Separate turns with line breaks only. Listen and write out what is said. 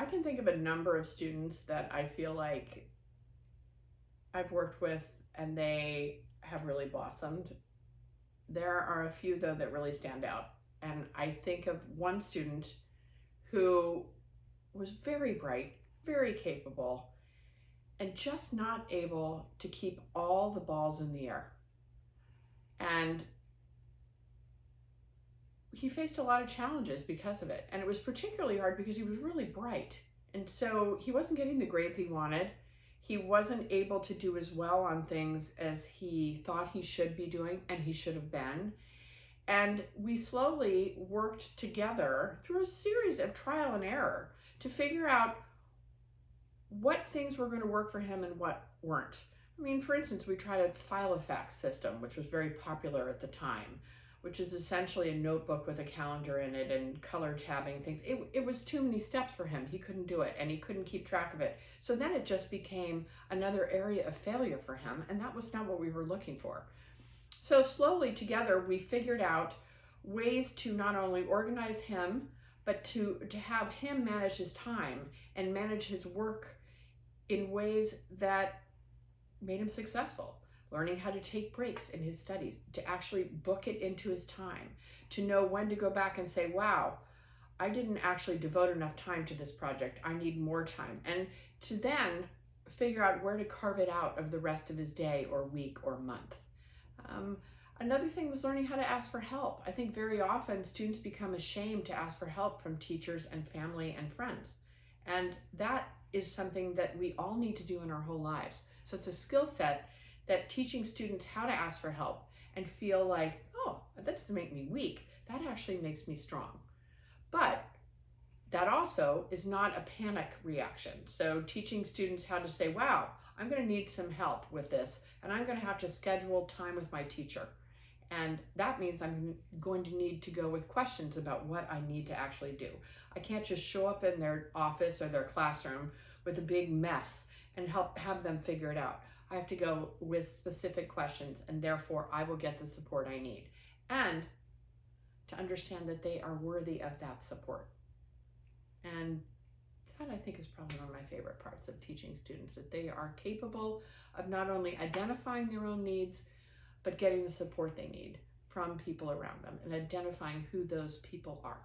can think of a number of students that I feel like I've worked with and they have really blossomed. There are a few, though, that really stand out. And I think of one student who was very bright, very capable, and just not able to keep all the balls in the air. And he faced a lot of challenges because of it. And it was particularly hard because he was really bright. And so he wasn't getting the grades he wanted. He wasn't able to do as well on things as he thought he should be doing and he should have been. And we slowly worked together through a series of trial and error to figure out what things were going to work for him and what weren't. I mean, for instance, we tried a file effects system, which was very popular at the time, which is essentially a notebook with a calendar in it and color tabbing things. It was too many steps for him. He couldn't do it and he couldn't keep track of it. So then it just became another area of failure for him, and that was not what we were looking for. So slowly together we figured out ways to not only organize him, but to have him manage his time and manage his work in ways that made him successful. Learning how to take breaks in his studies, to actually book it into his time, to know when to go back and say, wow, I didn't actually devote enough time to this project. I need more time. And to then figure out where to carve it out of the rest of his day or week or month. Another thing was learning how to ask for help. I think very often students become ashamed to ask for help from teachers and family and friends. And that is something that we all need to do in our whole lives. So it's a skill set that teaching students how to ask for help and feel like, oh, that doesn't make me weak. That actually makes me strong. But that also is not a panic reaction. So teaching students how to say, wow, I'm going to need some help with this, and I'm going to have to schedule time with my teacher. And that means I'm going to need to go with questions about what I need to actually do. I can't just show up in their office or their classroom with a big mess and have them figure it out. I have to go with specific questions, and therefore I will get the support I need. And to understand that they are worthy of that support. And that, I think, is probably one of my favorite parts of teaching students, that they are capable of not only identifying their own needs, but getting the support they need from people around them and identifying who those people are.